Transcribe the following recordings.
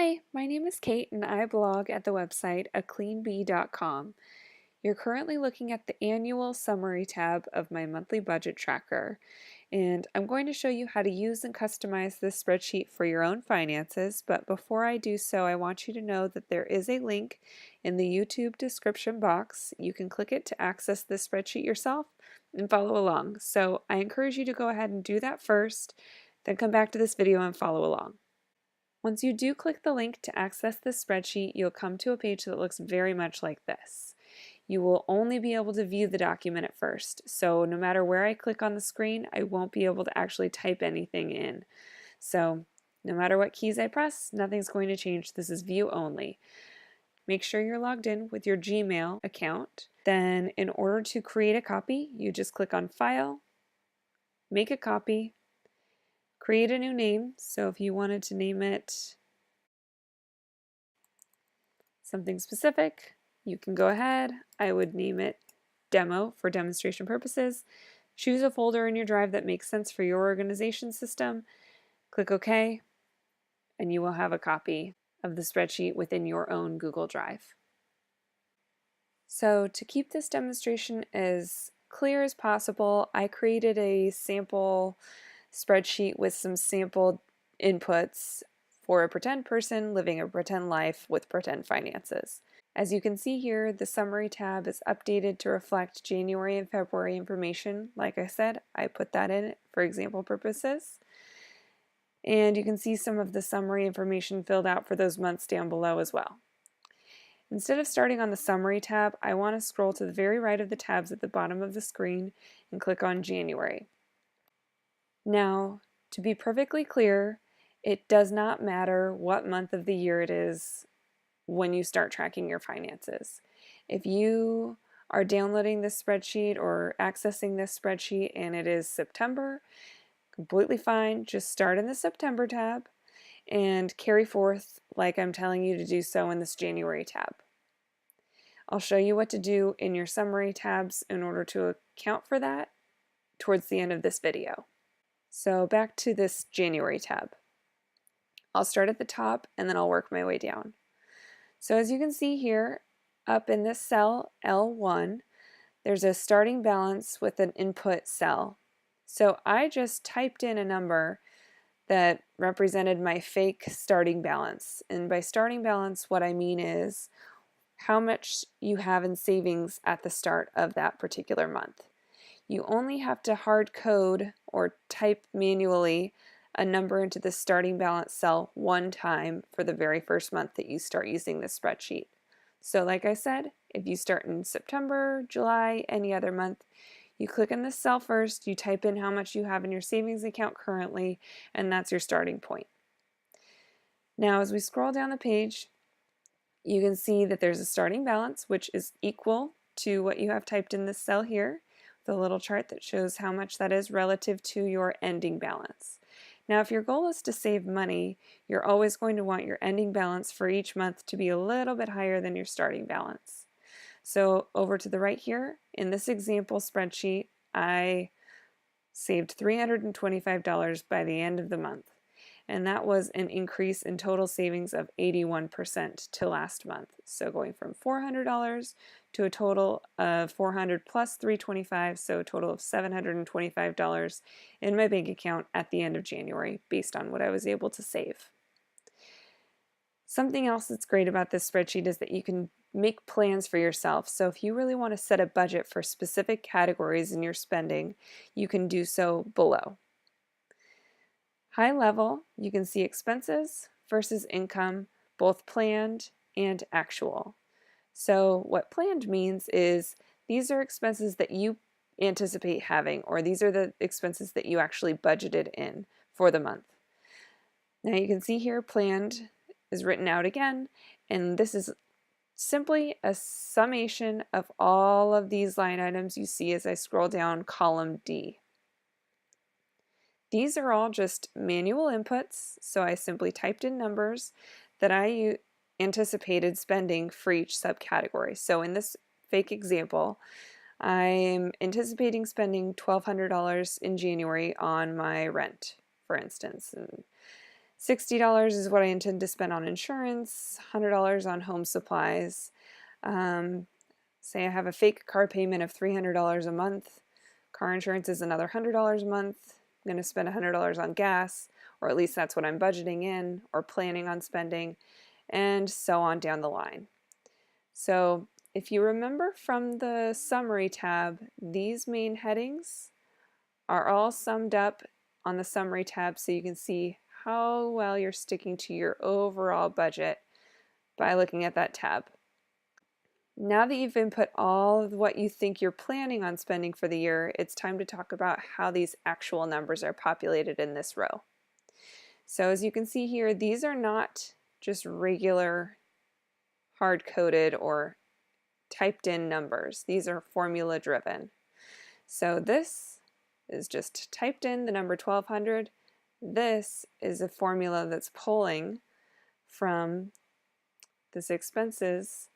Hi, my name is Kate and I blog at the website acleanbee.com. You're currently looking at the annual summary tab of my monthly budget tracker, and I'm going to show you how to use and customize this spreadsheet for your own finances. But before I do so, I want you to know that there is a link in the YouTube description box. You can click it to access this spreadsheet yourself and follow along. So I encourage you to go ahead and do that first, then come back to this video and follow along. Once you do click the link to access this spreadsheet, you'll come to a page that looks very much like this. You will only be able to view the document at first, so no matter where I click on the screen, I won't be able to actually type anything in. So no matter what keys I press, nothing's going to change. This is view only. Make sure you're logged in with your Gmail account. Then in order to create a copy, you just click on File, Make a Copy, create a new name. So if you wanted to name it something specific, you can go ahead. I would name it Demo for demonstration purposes. Choose a folder in your drive that makes sense for your organization system. Click OK, and you will have a copy of the spreadsheet within your own Google Drive. So to keep this demonstration as clear as possible, I created a sample spreadsheet with some sample inputs for a pretend person living a pretend life with pretend finances. As you can see here, the summary tab is updated to reflect January and February information. Like I said, I put that in for example purposes. And you can see some of the summary information filled out for those months down below as well. Instead of starting on the Summary tab, I want to scroll to the very right of the tabs at the bottom of the screen and click on January. Now, to be perfectly clear, it does not matter what month of the year it is when you start tracking your finances. If you are downloading this spreadsheet or accessing this spreadsheet and it is September, completely fine. Just start in the September tab and carry forth like I'm telling you to do so in this January tab. I'll show you what to do in your summary tabs in order to account for that towards the end of this video. So back to this January tab. I'll start at the top and then I'll work my way down. So as you can see here, up in this cell L1, there's a starting balance with an input cell. So I just typed in a number that represented my fake starting balance. And by starting balance, what I mean is how much you have in savings at the start of that particular month. You only have to hard code or type manually a number into the starting balance cell one time for the very first month that you start using this spreadsheet. So like I said, if you start in September, July, any other month, you click in this cell first, you type in how much you have in your savings account currently, and that's your starting point. Now as we scroll down the page, you can see that there's a starting balance which is equal to what you have typed in this cell here, the little chart that shows how much that is relative to your ending balance. Now if your goal is to save money, you're always going to want your ending balance for each month to be a little bit higher than your starting balance. So over to the right here, in this example spreadsheet, I saved $325 by the end of the month. And that was an increase in total savings of 81% to last month. So going from $400 to a total of $400 plus $325, so a total of $725 in my bank account at the end of January based on what I was able to save. Something else that's great about this spreadsheet is that you can make plans for yourself. So if you really want to set a budget for specific categories in your spending, you can do so below. High level, you can see expenses versus income, both planned and actual. So what planned means is these are expenses that you anticipate having, or these are the expenses that you actually budgeted in for the month. Now you can see here planned is written out again, and this is simply a summation of all of these line items you see as I scroll down column D. These are all just manual inputs, so I simply typed in numbers that I anticipated spending for each subcategory. So in this fake example, I'm anticipating spending $1,200 in January on my rent, for instance. And $60 is what I intend to spend on insurance, $100 on home supplies. Say I have a fake car payment of $300 a month. Car insurance is another $100 a month. I'm going to spend $100 on gas, or at least that's what I'm budgeting in or planning on spending, and so on down the line. So if you remember from the summary tab, these main headings are all summed up on the summary tab so you can see how well you're sticking to your overall budget by looking at that tab. Now that you've input all of what you think you're planning on spending for the year, it's time to talk about how these actual numbers are populated in this row. So as you can see here, these are not just regular hard-coded or typed in numbers. These are formula driven. So this is just typed in the number 1200. This is a formula that's pulling from this expenses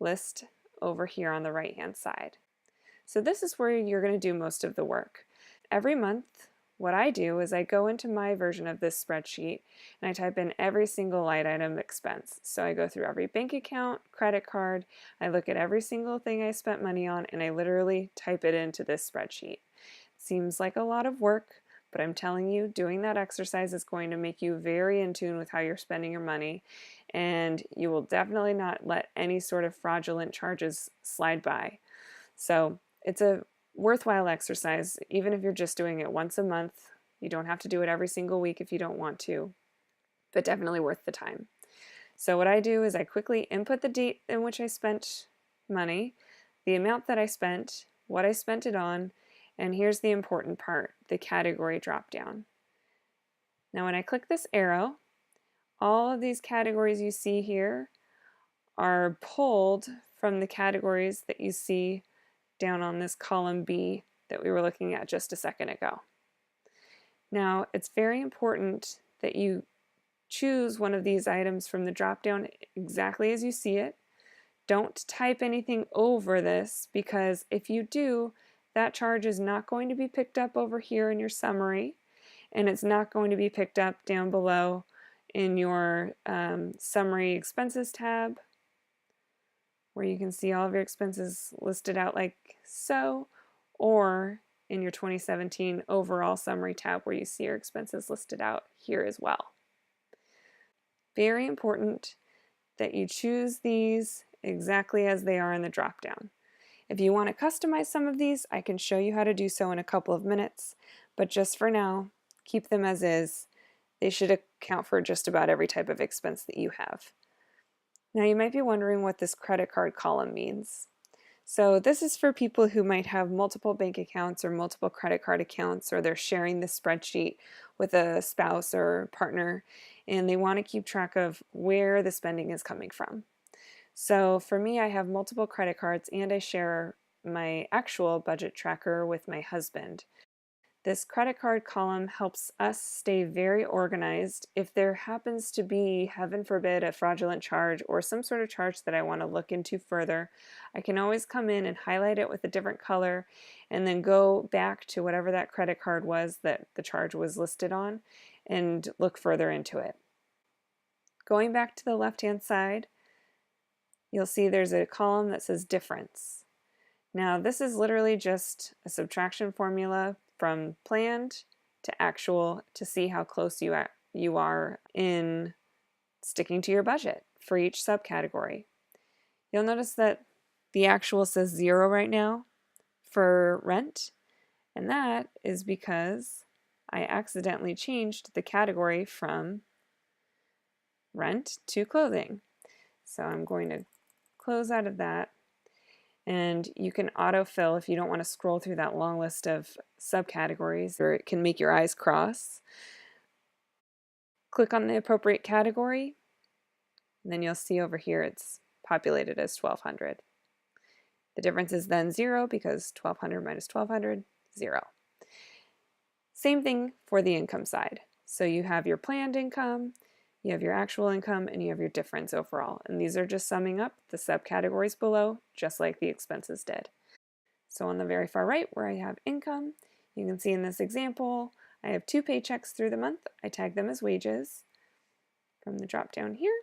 list over here on the right hand side. So this is where you're going to do most of the work. Every month, what I do is I go into my version of this spreadsheet and I type in every single line item expense. So I go through every bank account, credit card, I look at every single thing I spent money on, and I literally type it into this spreadsheet. Seems like a lot of work, but I'm telling you, doing that exercise is going to make you very in tune with how you're spending your money, and you will definitely not let any sort of fraudulent charges slide by. So it's a worthwhile exercise, even if you're just doing it once a month. You don't have to do it every single week if you don't want to, but definitely worth the time. So what I do is I quickly input the date in which I spent money, the amount that I spent, what I spent it on, and here's the important part, the category dropdown. Now when I click this arrow, all of these categories you see here are pulled from the categories that you see down on this column B that we were looking at just a second ago. Now it's very important that you choose one of these items from the drop-down exactly as you see it. Don't type anything over this, because if you do, that charge is not going to be picked up over here in your summary, and it's not going to be picked up down below in your summary expenses tab, where you can see all of your expenses listed out like so, or in your 2017 overall summary tab where you see your expenses listed out here as well. Very important that you choose these exactly as they are in the drop-down. If you want to customize some of these, I can show you how to do so in a couple of minutes, but just for now, keep them as is. They should account for just about every type of expense that you have. Now you might be wondering what this credit card column means. So this is for people who might have multiple bank accounts or multiple credit card accounts, or they're sharing this spreadsheet with a spouse or partner, and they want to keep track of where the spending is coming from. So for me, I have multiple credit cards and I share my actual budget tracker with my husband. This credit card column helps us stay very organized. If there happens to be, heaven forbid, a fraudulent charge or some sort of charge that I want to look into further, I can always come in and highlight it with a different color and then go back to whatever that credit card was that the charge was listed on and look further into it. Going back to the left-hand side, you'll see there's a column that says difference. Now this is literally just a subtraction formula from planned to actual to see how close you are in sticking to your budget for each subcategory. You'll notice that the actual says 0 right now for rent, and that is because I accidentally changed the category from rent to clothing. So I'm going to close out of that. And you can autofill if you don't want to scroll through that long list of subcategories, or it can make your eyes cross. Click on the appropriate category, and then you'll see over here it's populated as 1200. The difference is then 0 because 1200 minus 1200, 0. Same thing for the income side. So you have your planned income, you have your actual income, and you have your difference overall. And these are just summing up the subcategories below, just like the expenses did. So on the very far right where I have income, you can see in this example, I have 2 paychecks through the month. I tag them as wages from the drop down here.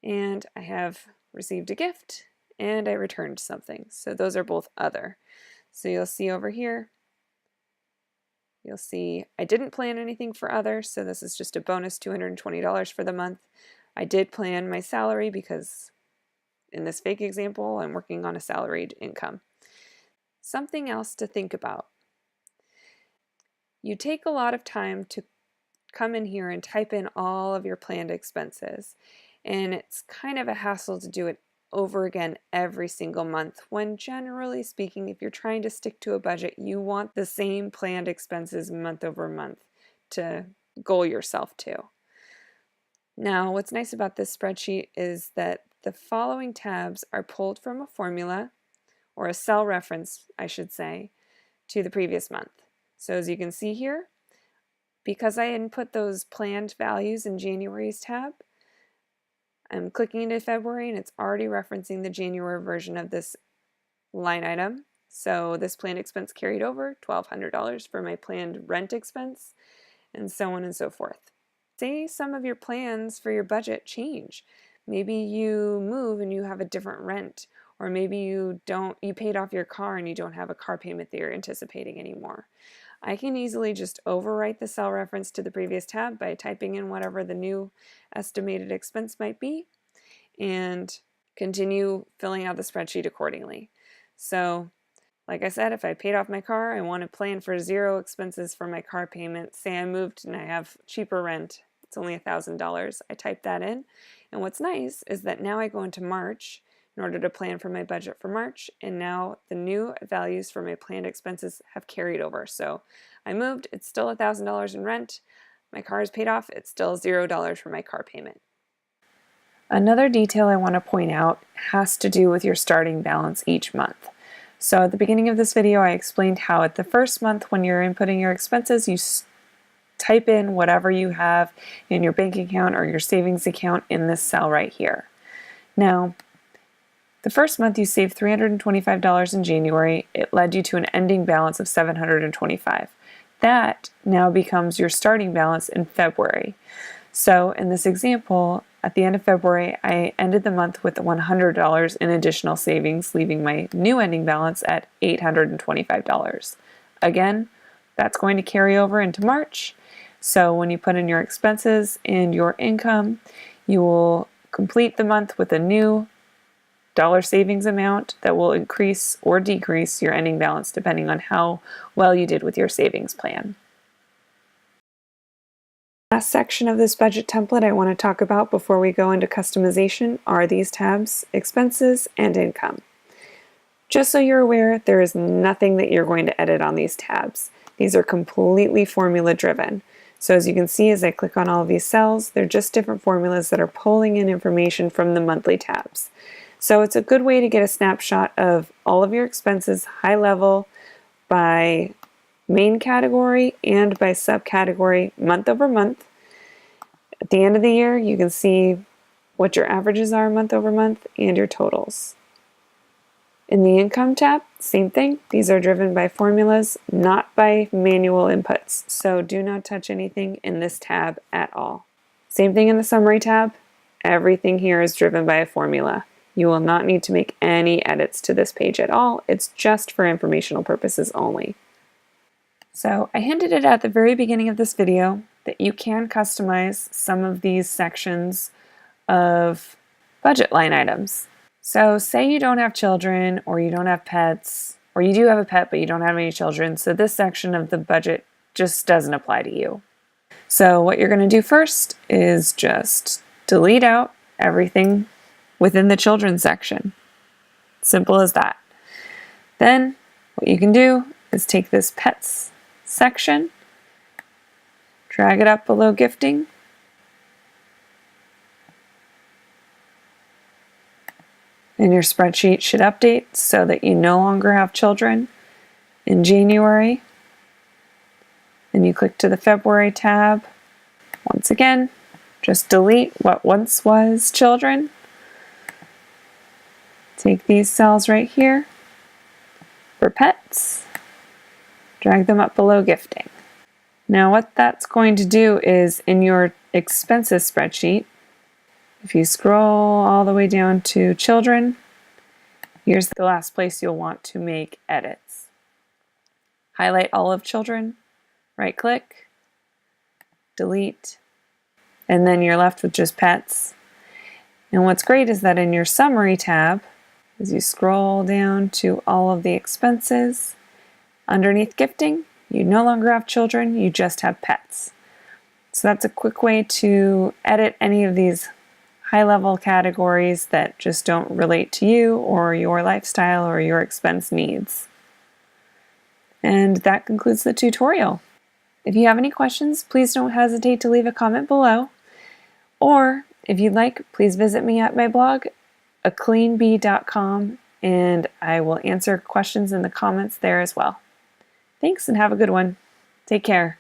And I have received a gift and I returned something. So those are both other. So you'll see over here, you'll see I didn't plan anything for other, so this is just a bonus $220 for the month. I did plan my salary because in this fake example, I'm working on a salaried income. Something else to think about. You take a lot of time to come in here and type in all of your planned expenses, and it's kind of a hassle to do it over again every single month, when generally speaking, if you're trying to stick to a budget, you want the same planned expenses month over month to goal yourself to. Now, what's nice about this spreadsheet is that the following tabs are pulled from a formula, or a cell reference, I should say, to the previous month. So as you can see here, because I input those planned values in January's tab, I'm clicking into February and it's already referencing the January version of this line item. So this planned expense carried over, $1,200 for my planned rent expense, and so on and so forth. Say some of your plans for your budget change. Maybe you move and you have a different rent, or maybe you paid off your car and you don't have a car payment that you're anticipating anymore. I can easily just overwrite the cell reference to the previous tab by typing in whatever the new estimated expense might be and continue filling out the spreadsheet accordingly. So, like I said, if I paid off my car, I want to plan for 0 expenses for my car payment. Say I moved and I have cheaper rent, it's only $1,000. I type that in, and what's nice is that now I go into March in order to plan for my budget for March, and now the new values for my planned expenses have carried over. So I moved, it's still $1,000 in rent, my car is paid off, it's still $0 for my car payment. Another detail I want to point out has to do with your starting balance each month. So at the beginning of this video, I explained how at the first month when you're inputting your expenses, you type in whatever you have in your bank account or your savings account in this cell right here. Now, the first month you saved $325 in January. It led you to an ending balance of $725. That now becomes your starting balance in February. So in this example, at the end of February, I ended the month with $100 in additional savings, leaving my new ending balance at $825. Again, that's going to carry over into March. So when you put in your expenses and your income, you will complete the month with a new dollar savings amount that will increase or decrease your ending balance depending on how well you did with your savings plan. Last section of this budget template I want to talk about before we go into customization are these tabs, expenses and income. Just so you're aware, there is nothing that you're going to edit on these tabs. These are completely formula driven. So as you can see, as I click on all of these cells, they're just different formulas that are pulling in information from the monthly tabs. So it's a good way to get a snapshot of all of your expenses high level by main category and by subcategory month over month. At the end of the year, you can see what your averages are month over month and your totals. In the income tab, same thing. These are driven by formulas, not by manual inputs. So do not touch anything in this tab at all. Same thing in the summary tab. Everything here is driven by a formula. You will not need to make any edits to this page at all. It's just for informational purposes only. So I hinted it at the very beginning of this video that you can customize some of these sections of budget line items. So say you don't have children or you don't have pets, or you do have a pet but you don't have any children, so this section of the budget just doesn't apply to you. So what you're going to do first is just delete out everything within the children's section. Simple as that. Then what you can do is take this pets section, drag it up below gifting, and your spreadsheet should update so that you no longer have children in January. Then you click to the February tab. Once again, just delete what once was children. Take these cells right here for pets, drag them up below gifting. Now what that's going to do is in your expenses spreadsheet, if you scroll all the way down to children, here's the last place you'll want to make edits. Highlight all of children, right click, delete, and then you're left with just pets. And what's great is that in your summary tab, as you scroll down to all of the expenses, underneath gifting, you no longer have children, you just have pets. So that's a quick way to edit any of these high-level categories that just don't relate to you or your lifestyle or your expense needs. And that concludes the tutorial. If you have any questions, please don't hesitate to leave a comment below. Or if you'd like, please visit me at my blog, acleanbee.com, and I will answer questions in the comments there as well. Thanks and have a good one. Take care.